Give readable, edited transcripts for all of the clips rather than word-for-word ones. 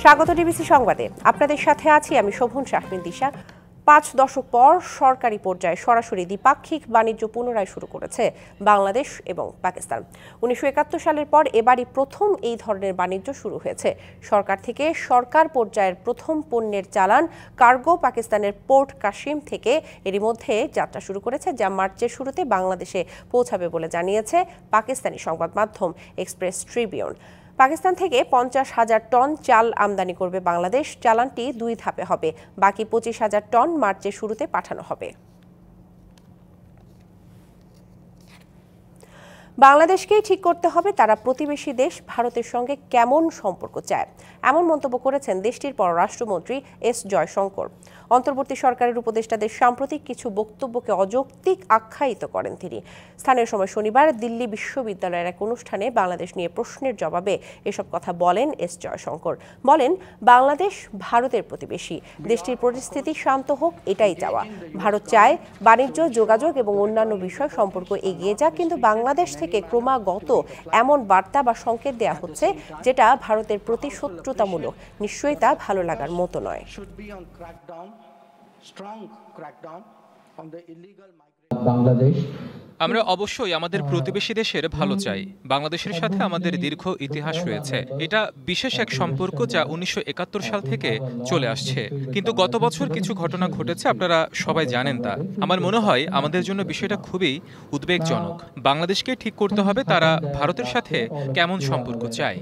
স্বাগত ডিবিসি সংবাদে। আপনাদের সাথে আছি আমি শোভন শাহমিন দিশা। ৫ দশক পর সরকারি পর্যায়ে সরাসরি দ্বিপাক্ষিক বাণিজ্য পুনরায় শুরু করেছে বাংলাদেশ এবং পাকিস্তান। ১৯৭১ সালের পর এবারই প্রথম এই ধরনের বাণিজ্য শুরু হয়েছে। সরকার থেকে সরকার পর্যায়ের প্রথম পণ্যের চালান কার্গো পাকিস্তানের পোর্ট কাসিম থেকে এরই মধ্যে যাত্রা শুরু করেছে, যা মার্চের শুরুতে বাংলাদেশে পৌঁছাবে বলে জানিয়েছে পাকিস্তানি সংবাদ মাধ্যম এক্সপ্রেস ট্রিবিউন। পাকিস্তান থেকে ৫০,০০০ টন চাল আমদানি করবে বাংলাদেশ। চালানটি ২ ধাপে হবে। বাকি ২৫,০০০ টন মার্চের শুরুতে পাঠানো হবে। বাংলাদেশকেই ঠিক করতে হবে তারা প্রতিবেশী দেশ ভারতের সঙ্গে কেমন সম্পর্ক চায়, এমন মন্তব্য করেছেন দেশটির পররাষ্ট্রমন্ত্রী এস জয়শঙ্কর। অন্তর্বর্তী সরকারের উপদেষ্টাদের সাম্প্রতিক কিছু বক্তব্যকে অযৌক্তিক আখ্যায়িত করেন তিনি। স্থানীয় সময় শনিবার দিল্লি বিশ্ববিদ্যালয়ের এক অনুষ্ঠানে বাংলাদেশ নিয়ে প্রশ্নের জবাবে এসব কথা বলেন এস জয়শঙ্কর। বলেন, বাংলাদেশ ভারতের প্রতিবেশী, দেশটির পরিস্থিতি শান্ত হোক, এটাই চাওয়া। ভারত চায় বাণিজ্য, যোগাযোগ এবং অন্যান্য বিষয় সম্পর্ক এগিয়ে যাক, কিন্তু বাংলাদেশ থেকে ক্রমাগত এমন বার্তা বা সংকেত দেয়া হচ্ছে যেটা ভারতের প্রতি শত্রুতামূলক। নিশ্চয়ই তা ভালো লাগার মতো নয়। আমরা অবশ্যই আমাদের প্রতিবেশী দেশের ভালো চাই। বাংলাদেশের সাথে আমাদের দীর্ঘ ইতিহাস রয়েছে। এটা বিশেষ এক সম্পর্ক যা ১৯৭১ সাল থেকে চলে আসছে। কিন্তু গত বছর কিছু ঘটনা ঘটেছে, আপনারা সবাই জানেন তা। আমার মনে হয় আমাদের জন্য বিষয়টা খুবই উদ্বেগজনক। বাংলাদেশকে ঠিক করতে হবে তারা ভারতের সাথে কেমন সম্পর্ক চায়।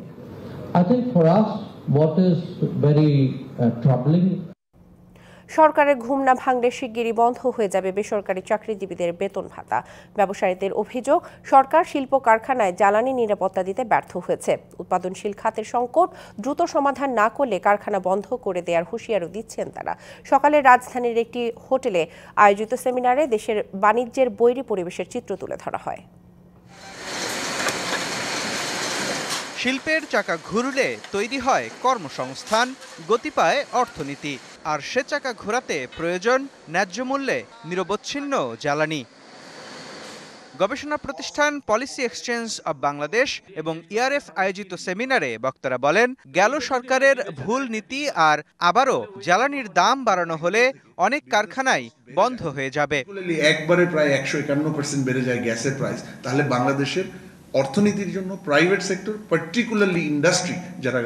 সরকারের ঘুম না ভাঙলে শিগগিরই বন্ধ হয়ে যাবে বেসরকারি চাকরিজীবীদের বেতন ভাতা। ব্যবসায়ীদের অভিযোগ, সরকার শিল্প কারখানায় জ্বালানি নিরাপত্তা দিতে ব্যর্থ হয়েছে। উৎপাদনশীল খাতের সংকট দ্রুত সমাধান না করলে কারখানা বন্ধ করে দেওয়ার হুঁশিয়ারও দিচ্ছেন তারা। সকালে রাজধানীর একটি হোটেলে আয়োজিত সেমিনারে দেশের বাণিজ্যের বৈরী পরিবেশের চিত্র তুলে ধরা হয়। শিল্পের চাকা ঘুরলে তৈরি হয় কর্মসংস্থান, গতি পায় অর্থনীতি, আর সে চাকা ঘোরাতে প্রয়োজন ন্যায্য মূল্যে নিরবচ্ছিন্ন জ্বালানি। গবেষণা প্রতিষ্ঠান পলিসি এক্সচেঞ্জ অব বাংলাদেশ এবং ইআরএফ আয়োজিত সেমিনারে বক্তারা বলেন, গেল সরকারের ভুল নীতি আর আবারও জ্বালানির দাম বাড়ানো হলে অনেক কারখানাই বন্ধ হয়ে যাবে। একবারে প্রায় ১৫% বেড়ে যায় গ্যাসের প্রাইস, তাহলে বাংলাদেশের অর্থনীতির জন্য প্রাইভেট সেক্টর, পার্টিকুলারলি ইন্ডাস্ট্রি যারা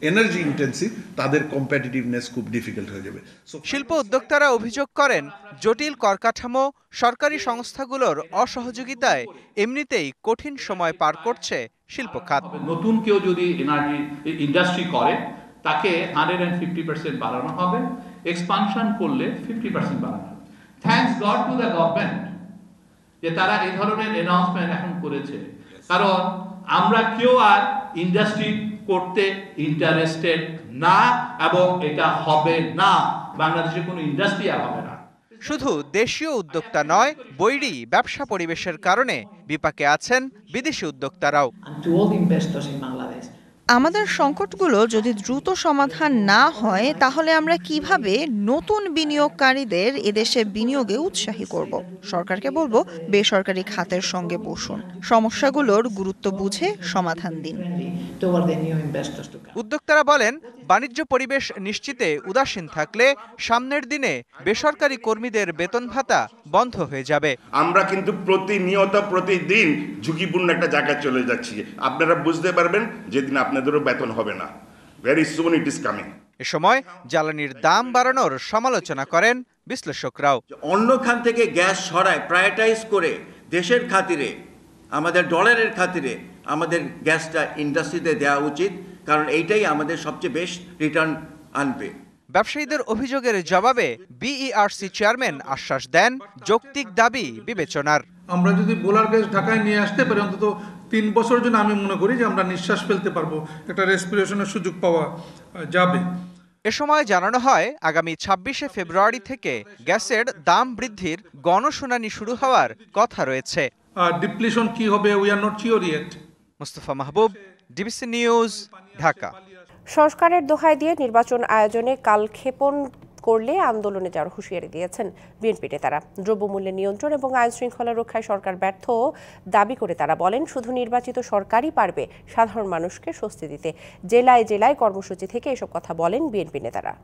এনার্জি ইন্টেন্সিভ, তাদের কম্পিটিটিভনেস খুব ডিফিকাল্ট হয়ে যাবে। শিল্প উদ্যোক্তারা অভিযোগ করেন, জটিল করকাঠামো, সরকারি সংস্থাগুলোর অসহযোগিতায় এমনিতেই কঠিন সময় পার করছে শিল্প খাত। নতুন কেউ যদি এনার্জি ইন্ডাস্ট্রি করে তাকে 150% বাড়ানো হবে, এক্সপানশন করলে 50% বাড়ানো হবে। Thanks god to the government যে তারা এই ধরনের অ্যানাউন্সমেন্ট এখন করেছে, কারণ আমরা কেউ আর ইন্ডাস্ট্রি করতে ইন্টারেস্টেড না এবং এটা হবে না। বাংলাদেশে কোনো ইন্ডাস্ট্রি আর হবে না। শুধু দেশীয় উদ্যোক্তা নয়, বৈরী ব্যবসা পরিবেশের কারণে বিপাকে আছেন বিদেশি উদ্যোক্তারাও। আমাদের সংকটগুলো যদি দ্রুত সমাধান না হয় তাহলে আমরা কিভাবে নতুন বিনিয়োগকারীদের এদেশে বিনিয়োগে উৎসাহী করব? সরকারকে বলবো, বেসরকারি খাতের সঙ্গে বসুন, সমস্যাগুলোর গুরুত্ব বুঝে সমাধান দিন। উদ্যোক্তারা বলেন, বাণিজ্য পরিবেশ নিশ্চিতে উদাসীন থাকলে সামনের দিনে বেসরকারি কর্মীদের বেতন ভাতা বন্ধ হয়ে যাবে। আমরা কিন্তু প্রতিদিন ঝুঁকিপূর্ণ একটা জায়গায় চলে যাচ্ছি। আপনারা বুঝতে পারবেন যেদিন আপনাদেরও বেতন হবে না। Very soon it is coming. এ সময় জ্বালানির দাম বাড়ানোর সমালোচনা করেন বিশ্লেষকরাও। অন্য খান থেকে গ্যাস সরায় প্রায়োরিটাইজ করে দেশের খাতিরে, আমাদের ডলারের খাতিরে আমাদের গ্যাসটা ইন্ডাস্ট্রিতে দেওয়া উচিত, কারণ এইটাই আমাদের সবচেয়ে বেস্ট রিটার্ন আনবে। ব্যবসায়ীদের অভিযোগের জবাবে বিইআরসি চেয়ারম্যান আশ্বাস দেন, যৌক্তিক দাবি বিবেচনার। আমরা যদি বোলার গ্যাস ঢাকায় নিয়ে আসতে পারি, অন্তত 3 বছরের জন্য আমি মনে করি যে আমরা নিঃশ্বাস ফেলতে পারবো, একটা রেসপিরেশনের সুযোগ পাওয়া যাবে। এ সময় জানানো হয়, আগামী 26শে ফেব্রুয়ারি থেকে গ্যাসের দাম বৃদ্ধির গণশুনানি শুরু হওয়ার কথা রয়েছে। ডিপ্লিশন কি হবে, we are not sure yet. Mustafa Mahbub, DBC news, Dhaka. সংস্কারের দোহাই দিয়ে নির্বাচন আয়োজনে কালক্ষেপণ করলে আন্দোলনে যাওয়ার হুঁশিয়ারি দিয়েছেন বিএনপি নেতারা। দ্রব্যমূল্যের নিয়ন্ত্রণ এবং আইন শৃঙ্খলা রক্ষায় সরকার ব্যর্থ দাবি করে তারা বলেন, শুধু নির্বাচিত সরকারই পারবে সাধারণ মানুষকে স্বস্তি দিতে। জেলায় জেলায় কর্মসূচি থেকে এসব কথা বলেন বিএনপি নেতারা।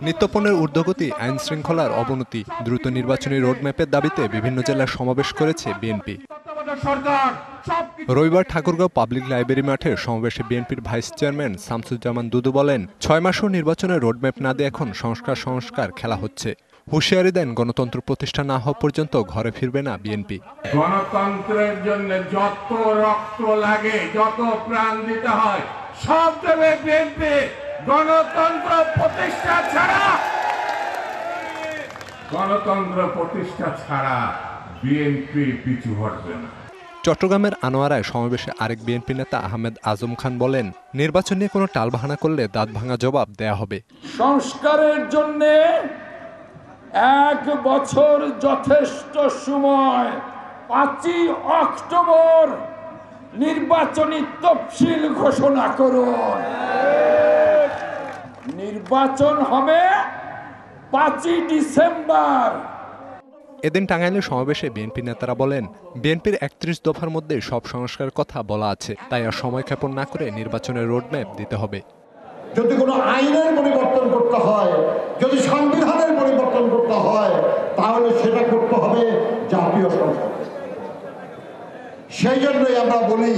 নিত্যপণ্যের ঊর্ধ্বগতি, আইন শৃঙ্খলার অবনতি, দ্রুত নির্বাচনী রোডম্যাপের দাবিতে বিভিন্ন জেলার সমাবেশ করেছে বিএনপি। রবিবার ঠাকুরগাঁও পাবলিক লাইব্রেরি মাঠে সমাবেশে বিএনপির ভাইস চেয়ারম্যান শামসুজ্জামান দুদু বলেন, 6 মাসও নির্বাচনের রোডম্যাপ না দিয়ে এখন সংস্কার খেলা হচ্ছে। হুঁশিয়ারি দেন, গণতন্ত্র প্রতিষ্ঠা না হওয়া পর্যন্ত ঘরে ফিরবে না বিএনপি। গণতন্ত্রের জন্য যত রক্ত লাগে, যত প্রাণ দিতে হয়, সব দেবে বিএনপি। গণতন্ত্র প্রতিষ্ঠা ছাড়া বিএনপি পিছু হটবে না। চট্টগ্রামের আনোয়ারায় সমাবেশে আরেক বিএনপি নেতা আহমেদ আজম খান বলেন, নির্বাচন নিয়ে কোনো টালবাহানা করলে দাঁত ভাঙা জবাব দেয়া হবে। সংস্কারের জন্য 1 বছর যথেষ্ট সময়। 5ই অক্টোবর নির্বাচনী তফসিল ঘোষণা করুন। নির্বাচন হবে 5ই ডিসেম্বর। এদিন টাঙ্গাইলের সমাবেশে বিএনপি নেতারা বলেন, বিএনপির 31 দফার মধ্যে সব সংস্কার কথা বলা আছে, তাই আর সময় ক্ষেপণ না করে নির্বাচনের রোডম্যাপ দিতে হবে। যদি কোনো আইনের পরিবর্তন করতে হয়, যদি সংবিধানের পরিবর্তন করতে হয়, তাহলে সেটা করতে হবে জাতীয় সংসদে। সেই জন্যই আমরা বলি,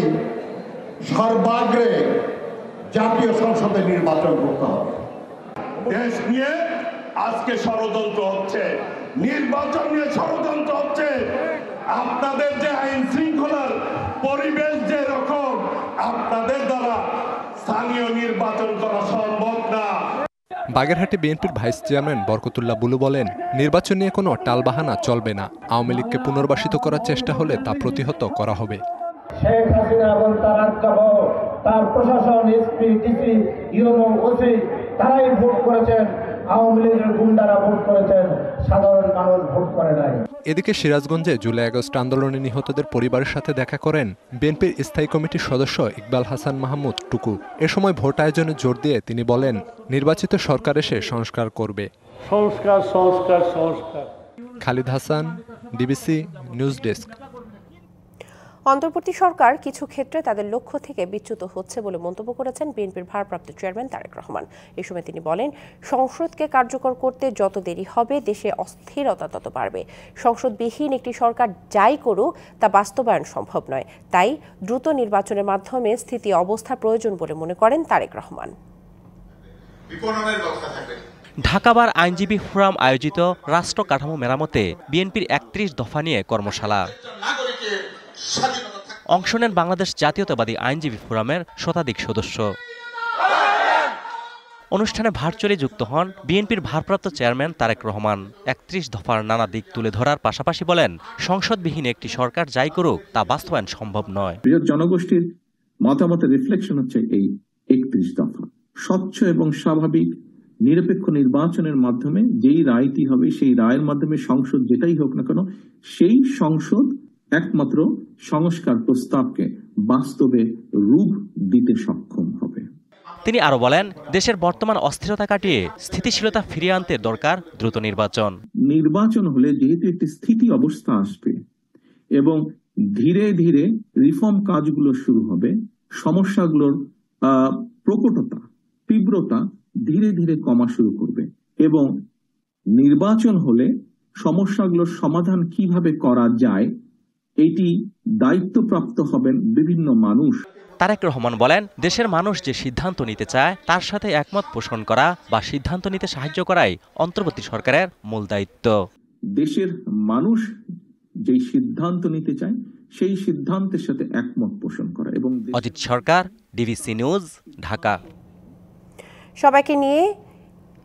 সর্বাগ্রে জাতীয় সংসদে নির্বাচন করতে হবে। দেশ নিয়ে আজকে ষড়যন্ত্র হচ্ছে, নির্বাচন নিয়ে ষড়যন্ত্র হচ্ছে। আপনাদের যে আইন শৃঙ্খলার পরিবেশ যে রকম, আপনাদের দ্বারা স্থানীয় নির্বাচন করা সম্ভব না। বাগেরহাটে বিএনপির ভাইস চেয়ারম্যান বরকতুল্লাহ বুলু বলেন, নির্বাচন নিয়ে কোনো টালবাহানা চলবে না। আওয়ামী লীগকে পুনর্বাসিত করার চেষ্টা হলে তা প্রতিহত করা হবে। শেখ হাসিনা এবং তার প্রশাসন, এসপি, ডিসি, ইউনো, ওসি তারাই ভোট করেছেন। আওয়ামী লীগের গুন্ডারা ভোট করেছেন, সাধারণ মানুষ ভোট করে নাই। এদিকে সিরাজগঞ্জে জুলাই আগস্ট আন্দোলনে নিহতদের পরিবারের সাথে দেখা করেন বিএনপির স্থায়ী কমিটির সদস্য ইকবাল হাসান মাহমুদ টুকু। এ সময় ভোট আয়োজনে জোর দিয়ে তিনি বলেন, নির্বাচিত সরকার এসে সংস্কার করবে। সংস্কার। Khalid Hasan, DBC news desk. অন্তর্বর্তী সরকার কিছু ক্ষেত্রে তাদের লক্ষ্য থেকে বিচ্যুত হচ্ছে বলে মন্তব্য করেছেন বিএনপির ভারপ্রাপ্ত চেয়ারম্যান তারেক রহমান। এ সময় তিনি বলেন, সংসদকে কার্যকর করতে যত দেরি হবে, দেশে অস্থিরতা তত বাড়বে। সংসদবিহীন একটি সরকার যাই করুক, তা বাস্তবায়ন সম্ভব নয়। তাই দ্রুত নির্বাচনের মাধ্যমে স্থিতি অবস্থা প্রয়োজন বলে মনে করেন তারেক রহমান। ঢাকা বার আইনজীবী ফোরাম আয়োজিত রাষ্ট্র কাঠামো মেরামতে বিএনপির 31 দফা নিয়ে কর্মশালা। অংশ নেন বাংলাদেশ জাতীয়তাবাদী আইনজীবী ফোরামের শতাধিক সদস্য। অনুষ্ঠানে ভার্চুয়ালি যুক্ত হন বিএনপির ভারপ্রাপ্ত চেয়ারম্যান তারেক রহমান। 31 দফার নানা দিক তুলে ধরার পাশাপাশি বলেন, সংসদবিহীন একটি সরকার যাই করুক, তা বাস্তবায়ন সম্ভব নয়। বৃহৎ জনগোষ্ঠীর মতামতের রিফ্লেকশন হচ্ছে এই 31 দফা। স্বচ্ছ এবং স্বাভাবিক নিরপেক্ষ নির্বাচনের মাধ্যমে যেই রায়টি হবে, সেই রায়ের মাধ্যমে সংসদ যেটাই হোক না কেন, সেই সংসদ একমাত্র সংস্কার প্রস্তাবকে বাস্তবে রূপ দিতে সক্ষম হবে। তিনি আরো বলেন, দেশের বর্তমান অস্থিরতা কাটিয়ে স্থিতিশীলতা ফিরিয়ে আনতে দরকার দ্রুত নির্বাচন। নির্বাচন হলে যেহেতু একটি স্থিতি অবস্থা আসবে এবং ধীরে ধীরে রিফর্ম কাজগুলো শুরু হবে, সমস্যাগুলোর প্রকটতা, তীব্রতা ধীরে ধীরে কমা শুরু করবে এবং নির্বাচন হলে সমস্যাগুলোর সমাধান কিভাবে করা যায়, এটি দায়িত্বপ্রাপ্ত হবেন বিভিন্ন মানুষ। তারেক রহমান বলেন, দেশের মানুষ যে সিদ্ধান্ত নিতে চায়, তার সাথে একমত পোষণ করা বা সিদ্ধান্ত নিতে সাহায্য করাই অন্তর্বর্তী সরকারের মূল দায়িত্ব। দেশের মানুষ যে সিদ্ধান্ত নিতে চায়, সেই সিদ্ধান্তের সাথে একমত পোষণ করা। এবং অজিত সরকার, ডিবিসি নিউজ, ঢাকা। সবাইকে নিয়ে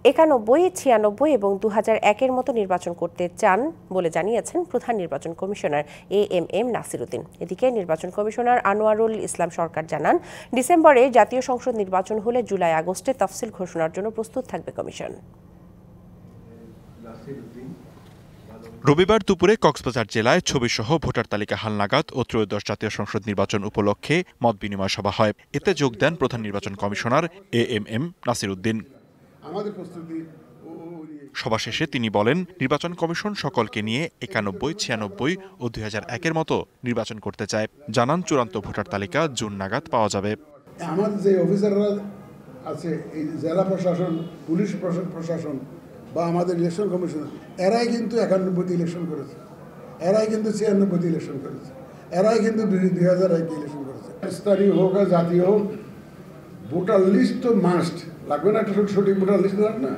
91, 96 এবং 2001-এর মতো নির্বাচন করতে চান বলে জানিয়েছেন প্রধান নির্বাচন কমিশনার AMM নাসির উদ্দিন। এদিকে নির্বাচন কমিশনার আনোয়ারুল ইসলাম সরকার জানান, ডিসেম্বরে জাতীয় সংসদ নির্বাচন হলে জুলাই আগস্টে তফসিল ঘোষণার জন্য প্রস্তুত থাকবে কমিশন। রবিবার দুপুরে কক্সবাজার জেলায় ছবিসহ ভোটার তালিকা হালনাগাদ ও ত্রয়োদশ জাতীয় সংসদ নির্বাচন উপলক্ষে মত বিনিময় সভা হয়। এতে যোগ দেন প্রধান নির্বাচন কমিশনার AMM নাসির উদ্দিন। আমাদের প্রস্তুতি। সভা শেষে তিনি বলেন, নির্বাচন কমিশন সকলকে নিয়ে 91, 96 ও 2001-এর মতো নির্বাচন করতে চায়। জানান চূড়ান্ত ভোটার তালিকা জুন নাগাদ পাওয়া যাবে। আমাদের যে অফিসাররা আছে, এই জেলা প্রশাসন, পুলিশ প্রশাসন বা আমাদের ইলেকশন কমিশন, এরাই কিন্তু 91 ইলেকশন করেছে, এরাই কিন্তু 96 ইলেকশন করেছে, এরাই কিন্তু 2001 ইলেকশন করেছে। স্থানীয় হোক আর জাতীয় হোক, ভোটার লিস্ট তো মাস্ট লাগবে না, একটা সঠিক ভোটার লিস্ট লাগবে না।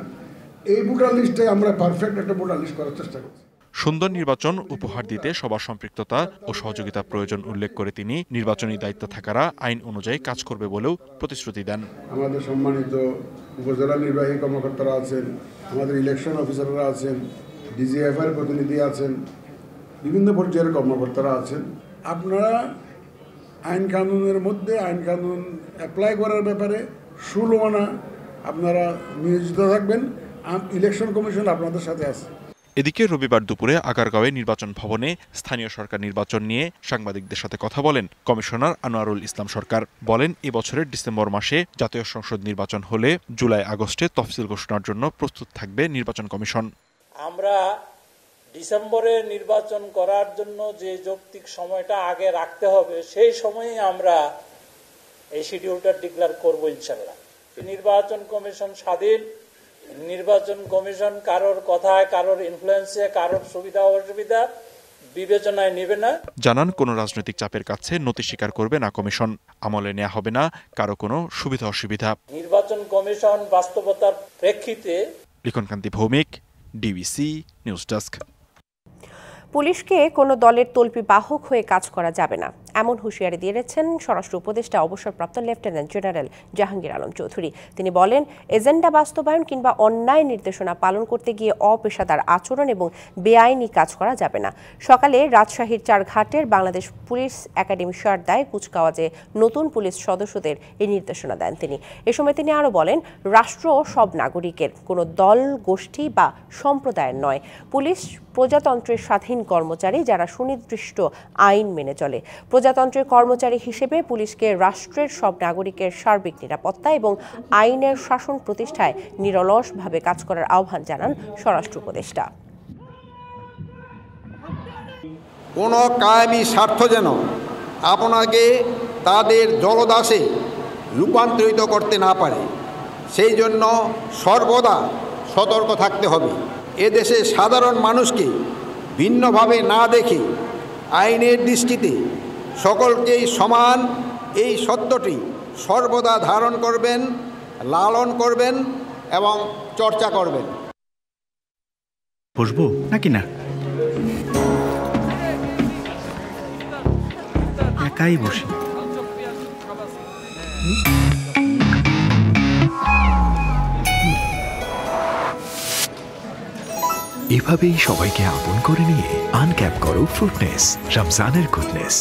এই ভোটার লিস্টে আমরা পারফেক্ট একটা ভোটার লিস্ট করার চেষ্টা করছি। সুন্দর নির্বাচন উপহার দিতে সবার সম্পৃক্ততা ও সহযোগিতা প্রয়োজন উল্লেখ করে তিনি নির্বাচনী দায়িত্ব থাকারা আইন অনুযায়ী কাজ করবে বলেও প্রতিশ্রুতি দেন। আমাদের সম্মানিত উপজেলা নির্বাহী কর্মকর্তারা আছেন, আমাদের ইলেকশন অফিসাররা আছেন, ডিজিএফআই এর প্রতিনিধি আছেন, বিভিন্ন পর্যায়ের কর্মকর্তারা আছেন। আপনারা আইন কানুনের মধ্যে আইন কানুন অ্যাপ্লাই করার ব্যাপারে 16 আনা আপনারা নিয়োজিত থাকবেন। ইলেকশন কমিশন আপনাদের সাথে আছে। এদিকে রবিবার দুপুরে আগারগাঁওয়ে নির্বাচন ভবনে স্থানীয় সরকার নির্বাচন নিয়ে সাংবাদিকদের সাথে কথা বলেন কমিশনার আনোয়ারুল ইসলাম সরকার। বলেন, এবছরের ডিসেম্বর মাসে জাতীয় সংসদ নির্বাচন হলে জুলাই আগস্টে তফসিল ঘোষণার জন্য প্রস্তুত থাকবে নির্বাচন কমিশন। আমরা ডিসেম্বরে নির্বাচন করার জন্য যে যৌক্তিক সময়টা আগে রাখতে হবে, সেই সময়ে আমরা এই শিডিউলটা ডিক্লেয়ার করব ইনশাআল্লাহ। নির্বাচন কমিশন স্বাধীন, নির্বাচন কমিশন কারোর কথায়, কারোর ইনফ্লুয়েন্সে, কারোর সুবিধা অসুবিধা বিবেচনায় নেবে না। জানান, কোনো রাজনৈতিক চাপের কাছে নতি স্বীকার করবে না কমিশন। আমলে নেওয়া হবে না কারো কোনো সুবিধা অসুবিধা। নির্বাচন কমিশন বাস্তবতার প্রেক্ষিতে। লিখনকান্তি ভৌমিক, ডিবিসি নিউজ ডেস্ক। পুলিশকে কোনো দলের তল্পি বাহক হয়ে কাজ করা যাবে না, এমন হুঁশিয়ারি দিয়েছেন স্বরাষ্ট্র উপদেষ্টা অবসরপ্রাপ্ত লেফটেন্যান্ট জেনারেল জাহাঙ্গীর আলম চৌধুরী। তিনি বলেন, এজেন্ডা বাস্তবায়ন কিংবা অন্যায় নির্দেশনা পালন করতে গিয়ে অপেশাদার আচরণ এবং বেআইনি কাজ করা যাবে না। সকালে রাজশাহীর চারঘাটের বাংলাদেশ পুলিশ একাডেমি সারদায় কুচকাওয়াজে নতুন পুলিশ সদস্যদের এই নির্দেশনা দেন তিনি। এ সময় তিনি আরও বলেন, রাষ্ট্র সব নাগরিকের, কোনো দল, গোষ্ঠী বা সম্প্রদায়ের নয়। পুলিশ প্রজাতন্ত্রের স্বাধীন কর্মচারী যারা সুনির্দিষ্ট আইন মেনে চলে। প্রজাতন্ত্রের কর্মচারী হিসেবে পুলিশকে রাষ্ট্রের সব নাগরিকের সার্বিক নিরাপত্তা এবং আইনের শাসন প্রতিষ্ঠায় নিরলসভাবে কাজ করার আহ্বান জানান স্বরাষ্ট্র উপদেষ্টা। কোনো কায়েমি স্বার্থ যেন আপনাকে তাদের জলদাসে রূপান্তরিত করতে না পারে, সেই জন্য সর্বদা সতর্ক থাকতে হবে। এদেশে সাধারণ মানুষকে ভিন্নভাবে না দেখে আইনের দৃষ্টিতে সকলকেই সমান, এই সত্যটি সর্বদা ধারণ করবেন, লালন করবেন এবং চর্চা করবেন। বসবো নাকি না? একাই বসি। এভাবেই সবাইকে আপন করে নিয়ে আনক্যাপ করো ফ্রুটনেস, রমজানের গুডনেস।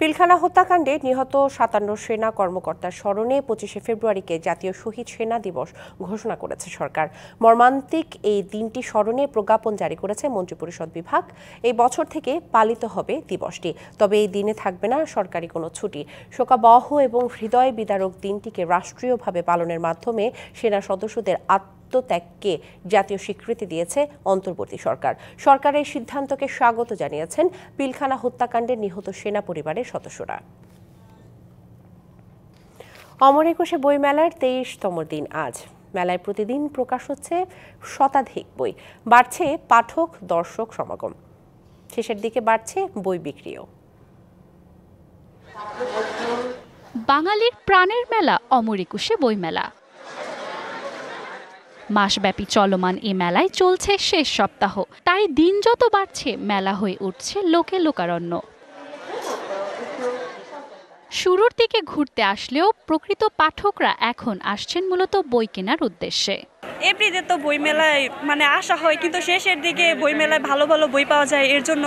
পিলখানা হত্যাকাণ্ডে নিহত 57 সেনা কর্মকর্তার স্মরণে 25শে ফেব্রুয়ারিকে জাতীয় শহীদ সেনা দিবস ঘোষণা করেছে সরকার। মর্মান্তিক এই দিনটি স্মরণে প্রজ্ঞাপন জারি করেছে মন্ত্রিপরিষদ বিভাগ। এই বছর থেকে পালিত হবে দিবসটি, তবে এই দিনে থাকবে না সরকারি কোনো ছুটি। শোকাবহ এবং হৃদয় বিদারক দিনটিকে রাষ্ট্রীয়ভাবে পালনের মাধ্যমে সেনা সদস্যদের আত্মত্যাগকে জাতীয় স্বীকৃতি দিয়েছে অন্তর্বর্তী সরকার। সরকারের সিদ্ধান্তকে স্বাগত জানিয়েছেন পিলখানা হত্যাকাণ্ডের নিহত সেনা পরিবারের সদস্যরা। অমর একুশে বইমেলার 23তম দিন আজ। মেলায় প্রতিদিন প্রকাশ হচ্ছে শতাধিক বই, বাড়ছে পাঠক দর্শক সমাগম, শেষের দিকে বাড়ছে বই বিক্রিও। বাঙালির প্রাণের মেলা অমর একুশে বইমেলা। মাসব্যাপী চলমান এ মেলায় চলছে শেষ সপ্তাহ, তাই দিন যত বাড়ছে মেলা হয়ে উঠছে লোকে লোকারণ্য। শুরুর দিকে ঘুরতে আসলেও প্রকৃত পাঠকরা এখন আসছেন মূলত বই কেনার উদ্দেশ্যে। এমনিতে তো বই মেলায় আসা হয়, কিন্তু শেষের দিকে বই মেলায় ভালো ভালো বই পাওয়া যায়, এর জন্য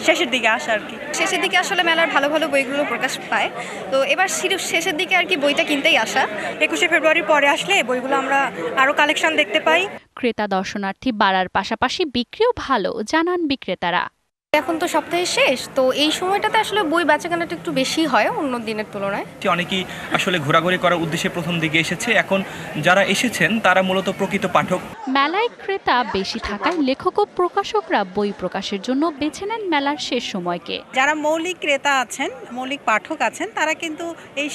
শেষের দিকে আসা আর কি। শেষের দিকে আসলে মেলার ভালো ভালো বইগুলো প্রকাশ পায়, তো এবার শেষের দিকে আর কি বইটা কিনতেই আসা। 21শে ফেব্রুয়ারি পরে আসলে বইগুলো আমরা আরো কালেকশন দেখতে পাই। ক্রেতা দর্শনার্থী বাড়ার পাশাপাশি বিক্রিও ভালো জানান বিক্রেতারা। এখন তো সপ্তাহে শেষ, তো এই সময়টাতে আসলে বই বেচাকেনাটা একটু বেশি হয় অন্য দিনের তুলনায়। অনেকেই আসলে ঘোরাঘুরি করার উদ্দেশ্যে প্রথম দিকে এসেছে, এখন যারা এসেছেন তারা মূলত প্রকৃত পাঠক। মেলায় ক্রেতা বেশি থাকায় লেখক ও প্রকাশকরা বই প্রকাশের জন্য বেছে নেন মেলার শেষ সময়কে। যারা মৌলিক ক্রেতা আছেন, মৌলিক পাঠক আছেন, তারা কিন্তু এই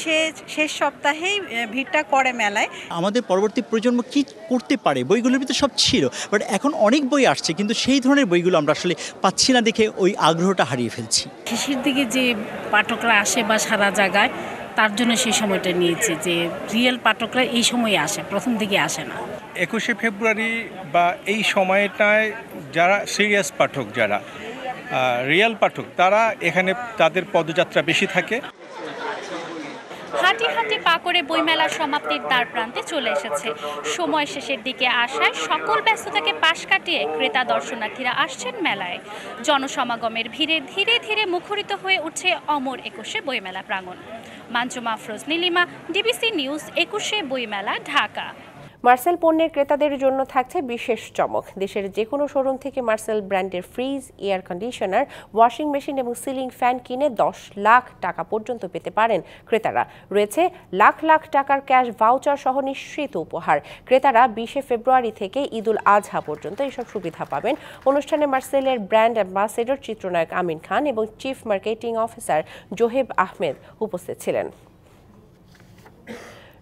শেষ সপ্তাহেই ভিড়টা করে মেলায়। আমাদের পরবর্তী প্রজন্ম কি করতে পারে, বইগুলোর ভিতরে সব ছিল, বাট এখন অনেক বই আসছে কিন্তু সেই ধরনের বইগুলো আমরা আসলে পাচ্ছি না দেখে ওই আগ্রহটা হারিয়ে ফেলছি। শেষের দিকে যে পাঠকরা আসে বা সারা জায়গায়, তার জন্য সেই সময়টা নিয়েছে যে রিয়েল পাঠকরা এই সময়ে আসে, প্রথম দিকে আসে না। 21শে ফেব্রুয়ারি বা এই সময়টায় যারা সিরিয়াস পাঠক, যারা রিয়েল পাঠক, তারা এখানে তাদের পদযাত্রা বেশি থাকে। হাঁটি হাঁটি পা করে বইমেলার সমাপ্তির দ্বার প্রান্তে চলে এসেছে। সময় শেষের দিকে আসায় সকল ব্যস্ততাকে পাশ কাটিয়ে ক্রেতা দর্শনার্থীরা আসছেন মেলায়। জনসমাগমের ভিড়ে ধীরে ধীরে মুখরিত হয়ে উঠছে অমর 21শে বইমেলা প্রাঙ্গণ। মাঞ্জুমা আফরোজ নীলিমা, ডিবিসি নিউজ, 21শে বইমেলা, ঢাকা। মার্সেল পণ্যের ক্রেতাদের জন্য থাকছে বিশেষ চমক। দেশের যে কোনো শোরুম থেকে মার্সেল ব্র্যান্ডের fridge, air conditioner, washing machine এবং সিলিং ফ্যান কিনে 10 লাখ টাকা পর্যন্ত পেতে পারেন ক্রেতারা। রয়েছে লাখ লাখ টাকার ক্যাশ ভাউচার সহ নিশ্চিত উপহার। ক্রেতারা 20শে ফেব্রুয়ারি থেকে ঈদুল আজহা পর্যন্ত এসব সুবিধা পাবেন। অনুষ্ঠানে মার্সেলের ব্র্যান্ড অ্যাম্বাসেডর চিত্রনায়ক আমিন খান এবং chief marketing officer Zoheb Ahmed উপস্থিত ছিলেন।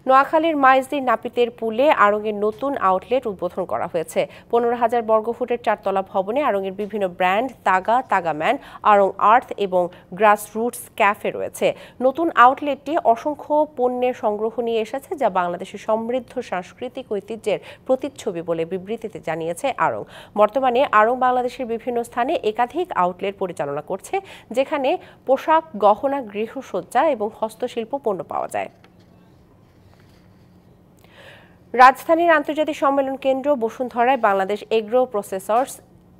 নোয়াখালীর মাইজদির নাপিতের পুলে আড়ংয়ের নতুন আউটলেট উদ্বোধন করা হয়েছে। 15,000 বর্গফুটের 4তলা ভবনে আড়ংয়ের বিভিন্ন ব্র্যান্ড তাগা, তাগাম্যান, আড়ং আর্থ এবং গ্রাসরুটস ক্যাফে রয়েছে। নতুন আউটলেটটি অসংখ্য পণ্যের সংগ্রহ নিয়ে এসেছে, যা বাংলাদেশের সমৃদ্ধ সাংস্কৃতিক ঐতিহ্যের প্রতিচ্ছবি বলে বিবৃতিতে জানিয়েছে আড়ং। বর্তমানে আড়ং বাংলাদেশের বিভিন্ন স্থানে একাধিক আউটলেট পরিচালনা করছে, যেখানে পোশাক, গহনা, গৃহসজ্জা এবং হস্তশিল্প পণ্য পাওয়া যায়। রাজধানীর আন্তর্জাতিক সম্মেলন কেন্দ্র বসুন্ধরায় Bangladesh agro processors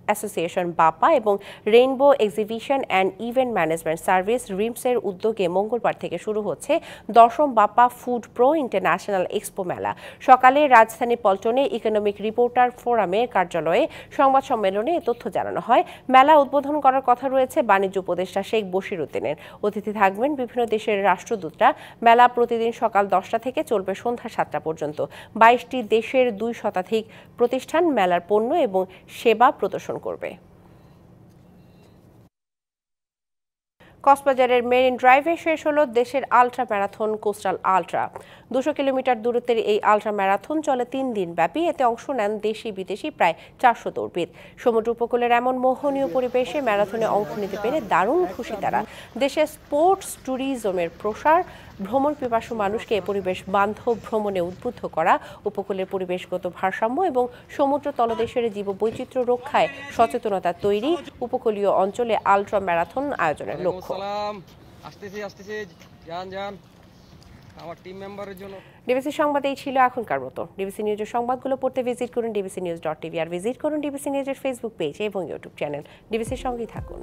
association BAPA এবং rainbow exhibition and event management service রিমসের উদ্যোগে মঙ্গলবার থেকে শুরু হচ্ছে 10ম বাপা ফুড প্রো ইন্টারন্যাশনাল এক্সপো মেলা। সকালে রাজধানী পল্টনে ইকোনমিক রিপোর্টার ফোরামের কার্যালয়ে সংবাদ সম্মেলনে এ তথ্য জানানো হয়। মেলা উদ্বোধন করার কথা রয়েছে বাণিজ্য উপদেষ্টা শেখ বশির উদ্দিনের। অতিথি থাকবেন বিভিন্ন দেশের রাষ্ট্রদূতরা। মেলা প্রতিদিন সকাল 10টা থেকে চলবে সন্ধ্যা 7টা পর্যন্ত। 22টি দেশের 2 শতাধিক প্রতিষ্ঠান মেলার পণ্য এবং সেবা প্রদর্শন করবে। কক্সবাজারের মেরিন ড্রাইভে শেষ হলো দেশের ultra marathon coastal ultra. 200 kilometre দূরত্বের এই আলট্রা ম্যারাথন চলে 3 দিন ব্যাপী। এতে অংশ নেন দেশি বিদেশি প্রায় 400 দৌড়বিদ। সমুদ্র উপকূলের এমন মোহনীয় পরিবেশে ম্যারাথনে অংশ নিতে পেরে দারুণ খুশি তারা। দেশে স্পোর্টস ট্যুরিজমের প্রসার, ভ্রমণ পিপাসু মানুষকে পরিবেশ বান্ধব ভ্রমণে উদ্বুদ্ধ করা, উপকূলের পরিবেশগত ভারসাম্য এবং সমুদ্র তলদেশের জীববৈচিত্র্য রক্ষায় সচেতনতা তৈরি উপকূলীয় অঞ্চলে আলট্রা ম্যারাথন আয়োজনের লক্ষ্য। ডিবিসি সংবাদ এই ছিল এখনকার মতো। ডিবিসি নিউজের সংবাদগুলো পড়তে ভিজিট করুন dbcnews.tv আর ভিজিট করুন ডিবিসি নিউজের ফেসবুক পেজ এবং ইউটিউব চ্যানেল। ডিবিসির সঙ্গেই থাকুন।